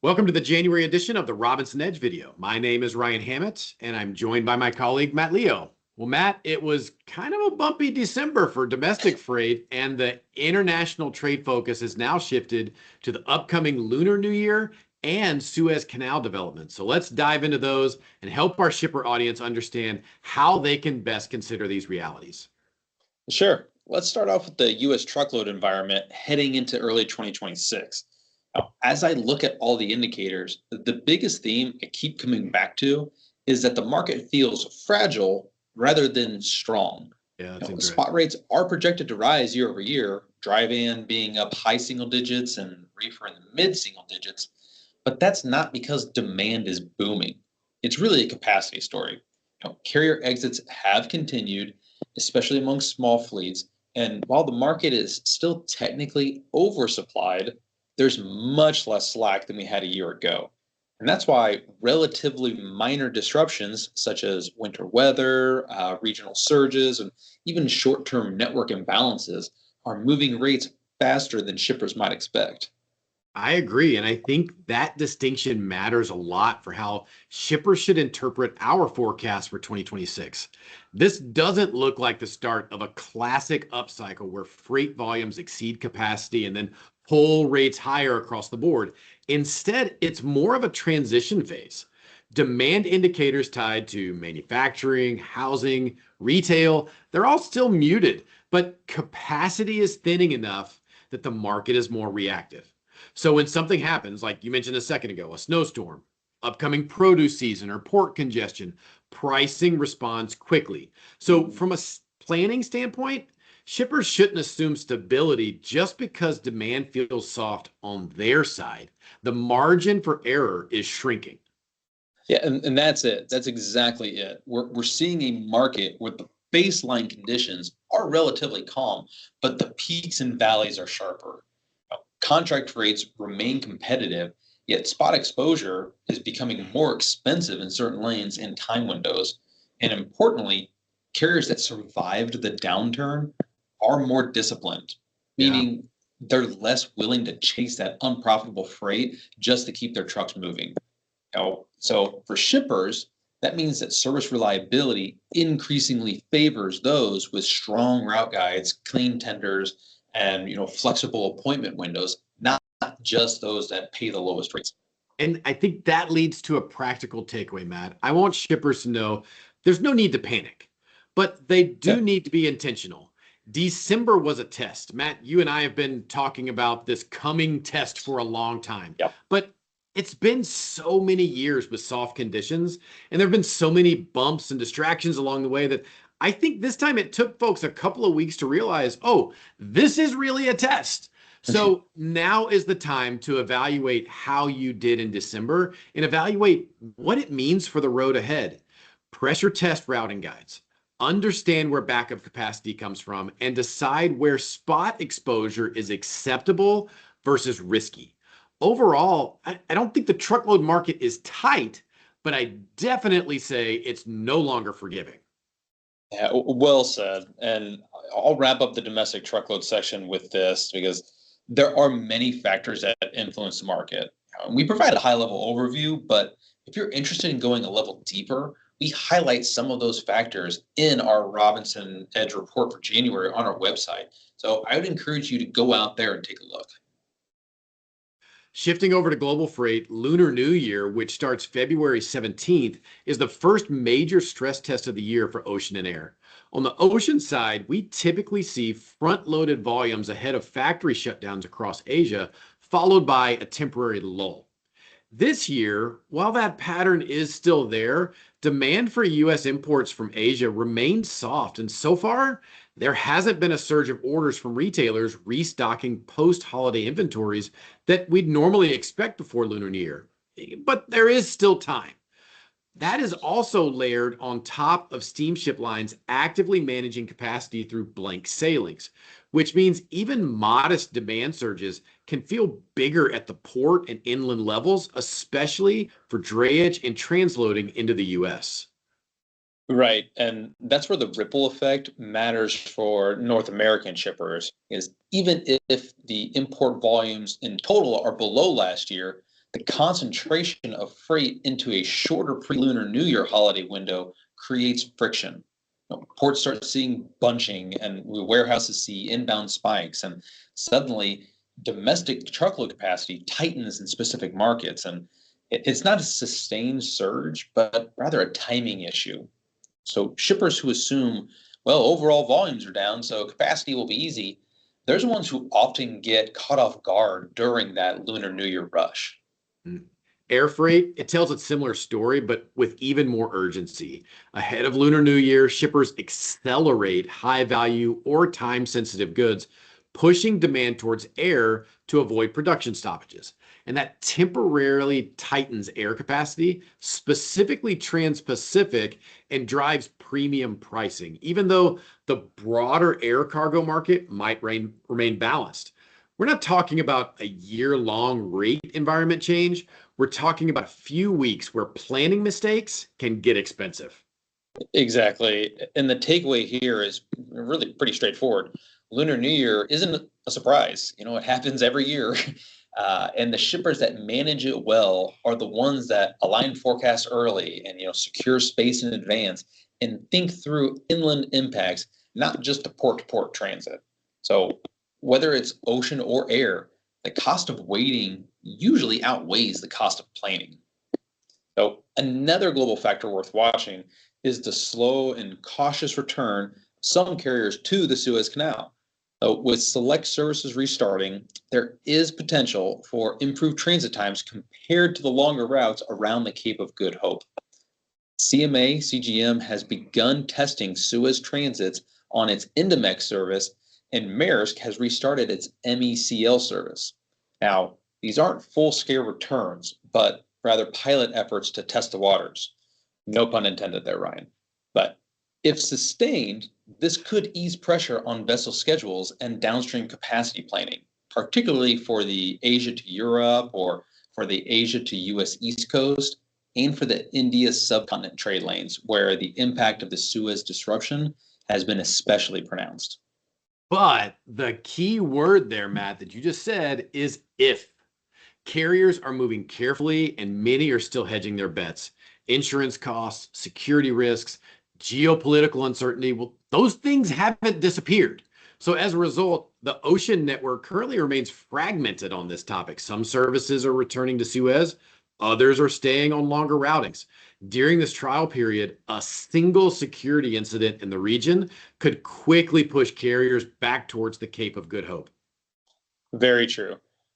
Welcome to the January edition of the Robinson Edge video. My name is Ryan Hammett, and I'm joined by my colleague, Matt Leo. Well, Matt, it was kind of a bumpy December for domestic freight, and the international trade focus has now shifted to the upcoming Lunar New Year and Suez Canal development. So let's dive into those and help our shipper audience understand how they can best consider these realities. Sure. Let's start off with the U.S. truckload environment heading into early 2026. Now, as I look at all the indicators, the biggest theme I keep coming back to is that the market feels fragile rather than strong. Yeah, that's incorrect. Spot rates are projected to rise year over year, dry van being up high single digits and reefer in the mid single digits. But that's not because demand is booming. It's really a capacity story. Carrier exits have continued, especially among small fleets. And while the market is still technically oversupplied, there's much less slack than we had a year ago. And that's why relatively minor disruptions, such as winter weather, regional surges, and even short term network imbalances, are moving rates faster than shippers might expect. I agree. And I think that distinction matters a lot for how shippers should interpret our forecast for 2026. This doesn't look like the start of a classic upcycle where freight volumes exceed capacity and then pull rates higher across the board. Instead, it's more of a transition phase. Demand indicators tied to manufacturing, housing, retail, they're all still muted, but capacity is thinning enough that the market is more reactive. So when something happens, like you mentioned a second ago, a snowstorm, upcoming produce season, or port congestion, pricing responds quickly. So from a planning standpoint, shippers shouldn't assume stability just because demand feels soft on their side. The margin for error is shrinking. Yeah, and that's it. That's exactly it. We're seeing a market where the baseline conditions are relatively calm, but the peaks and valleys are sharper. Contract rates remain competitive, yet spot exposure is becoming more expensive in certain lanes and time windows. And importantly, carriers that survived the downturn are more disciplined, Yeah. meaning they're less willing to chase that unprofitable freight just to keep their trucks moving. So for shippers, that means that service reliability increasingly favors those with strong route guides, clean tenders, and flexible appointment windows, not just those that pay the lowest rates. And I think that leads to a practical takeaway, Matt. I want shippers to know there's no need to panic, but they do Yeah. need to be intentional. December was a test. Matt, you and I have been talking about this coming test for a long time, Yep. but it's been so many years with soft conditions, and there have been so many bumps and distractions along the way that I think this time it took folks a couple of weeks to realize, oh, this is really a test. So now is the time to evaluate how you did in December and evaluate what it means for the road ahead. Pressure test routing guides, understand where backup capacity comes from, and decide where spot exposure is acceptable versus risky. Overall, I don't think the truckload market is tight, but I definitely say it's no longer forgiving. Yeah, well said. And I'll wrap up the domestic truckload section with this because there are many factors that influence the market. We provide a high level overview, but if you're interested in going a level deeper, we highlight some of those factors in our Robinson Edge report for January on our website. So I would encourage you to go out there and take a look. Shifting over to global freight, Lunar New Year, which starts February 17th, is the first major stress test of the year for ocean and air. On the ocean side, we typically see front-loaded volumes ahead of factory shutdowns across Asia, followed by a temporary lull. This year, while that pattern is still there, demand for U.S. imports from Asia remains soft, and so far, there hasn't been a surge of orders from retailers restocking post-holiday inventories that we'd normally expect before Lunar New Year. But there is still time. That is also layered on top of steamship lines actively managing capacity through blank sailings, which means even modest demand surges can feel bigger at the port and inland levels, especially for drayage and transloading into the US. Right. And that's where the ripple effect matters for North American shippers is even if the import volumes in total are below last year, The concentration of freight into a shorter pre-lunar New Year holiday window creates friction. Ports start seeing bunching, and warehouses see inbound spikes, and suddenly domestic truckload capacity tightens in specific markets. And it's not a sustained surge, but rather a timing issue. So shippers who assume, well, overall volumes are down, so capacity will be easy, they're the ones who often get caught off guard during that Lunar New Year rush. Mm. Air freight, it tells a similar story, but with even more urgency. Ahead of Lunar New Year, shippers accelerate high value or time sensitive goods, pushing demand towards air to avoid production stoppages. And that temporarily tightens air capacity, specifically Trans Pacific, and drives premium pricing, even though the broader air cargo market might remain balanced. We're not talking about a year-long rate environment change. We're talking about a few weeks where planning mistakes can get expensive. Exactly. And the takeaway here is really pretty straightforward. Lunar New Year isn't a surprise. It happens every year. And the shippers that manage it well are the ones that align forecasts early and secure space in advance and think through inland impacts, not just the port-to-port transit. So whether it's ocean or air, the cost of waiting usually outweighs the cost of planning. So another global factor worth watching is the slow and cautious return of some carriers to the Suez Canal. With select services restarting, there is potential for improved transit times compared to the longer routes around the Cape of Good Hope. CMA CGM has begun testing Suez transits on its Indomex service, and Maersk has restarted its MECL service. Now, these aren't full-scale returns, but rather pilot efforts to test the waters. No pun intended there, Ryan. But if sustained, this could ease pressure on vessel schedules and downstream capacity planning, particularly for the Asia to Europe or for the Asia to US East Coast and for the India subcontinent trade lanes, where the impact of the Suez disruption has been especially pronounced. But the key word there, Matt, that you just said is if. Carriers are moving carefully and many are still hedging their bets. Insurance costs, security risks, geopolitical uncertainty, well, those things haven't disappeared. So as a result, the ocean network currently remains fragmented on this topic. Some services are returning to Suez, others are staying on longer routings. During this trial period, a single security incident in the region could quickly push carriers back towards the Cape of Good Hope. Very true.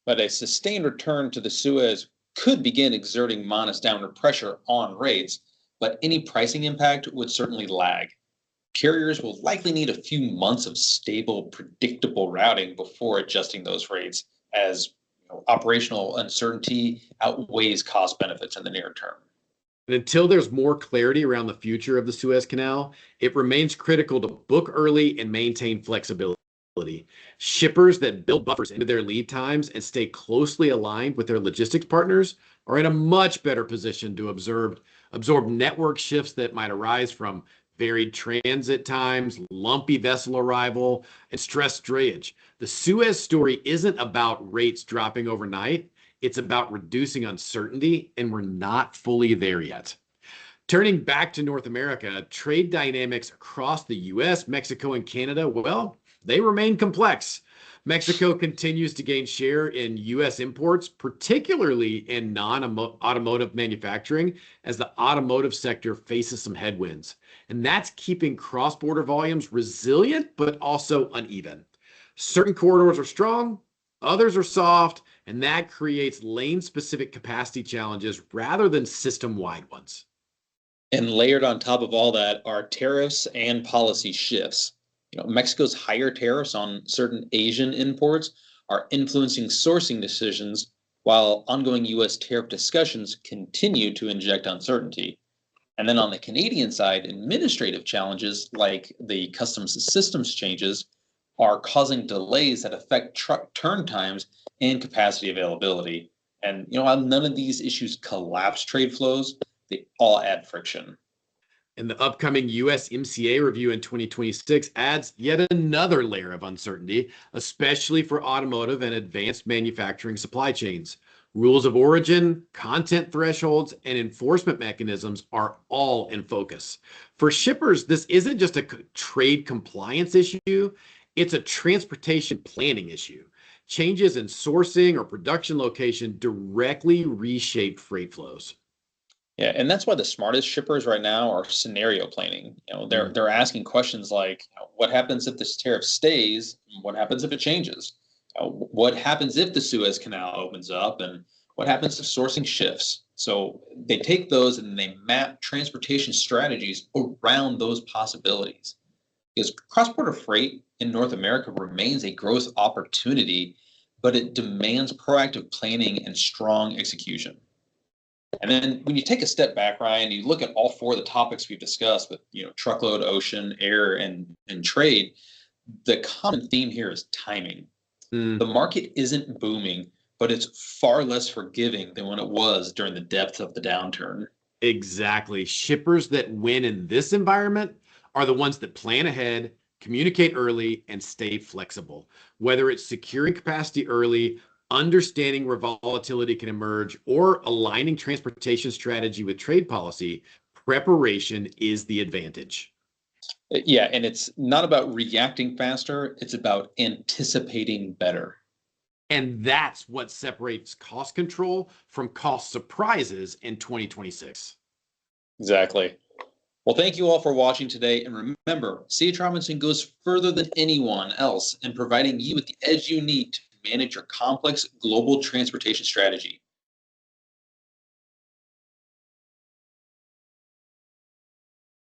But a sustained return to the Suez could begin exerting modest downward pressure on rates, but any pricing impact would certainly lag. Carriers will likely need a few months of stable, predictable routing before adjusting those rates, as operational uncertainty outweighs cost benefits in the near term. And until there's more clarity around the future of the Suez Canal, it remains critical to book early and maintain flexibility. Shippers that build buffers into their lead times and stay closely aligned with their logistics partners are in a much better position to absorb network shifts that might arise from varied transit times, lumpy vessel arrival, and stressed drayage. The Suez story isn't about rates dropping overnight. It's about reducing uncertainty, and we're not fully there yet. Turning back to North America, trade dynamics across the US, Mexico, and Canada, well, they remain complex. Mexico continues to gain share in US imports, particularly in non-automotive manufacturing, as the automotive sector faces some headwinds. And that's keeping cross-border volumes resilient, but also uneven. Certain corridors are strong, others are soft, and that creates lane-specific capacity challenges rather than system-wide ones. And layered on top of all that are tariffs and policy shifts. Mexico's higher tariffs on certain Asian imports are influencing sourcing decisions, while ongoing US tariff discussions continue to inject uncertainty. And then on the Canadian side, administrative challenges like the customs systems changes are causing delays that affect truck turn times and capacity availability. And while none of these issues collapse trade flows, they all add friction. And the upcoming USMCA review in 2026 adds yet another layer of uncertainty, especially for automotive and advanced manufacturing supply chains. Rules of origin, content thresholds, and enforcement mechanisms are all in focus. For shippers, this isn't just a trade compliance issue, it's a transportation planning issue. Changes in sourcing or production location directly reshape freight flows. Yeah, and that's why the smartest shippers right now are scenario planning. They're asking questions like, what happens if this tariff stays? What happens if it changes? What happens if the Suez Canal opens up? And what happens if sourcing shifts? So they take those and they map transportation strategies around those possibilities. Because cross-border freight in North America remains a growth opportunity, but it demands proactive planning and strong execution. And then when you take a step back, Ryan, you look at all four of the topics we've discussed with, truckload, ocean, air, and trade, the common theme here is timing. Mm, The market isn't booming, but it's far less forgiving than when it was during the depth of the downturn. exactly. Shippers that win in this environment are the ones that plan ahead, communicate early, and stay flexible. Whether it's securing capacity early, understanding where volatility can emerge, or aligning transportation strategy with trade policy, preparation is the advantage. Yeah, and it's not about reacting faster, it's about anticipating better. And that's what separates cost control from cost surprises in 2026. Exactly. Well, thank you all for watching today. And remember, C.H. Robinson goes further than anyone else in providing you with the edge you need to manage your complex global transportation strategy.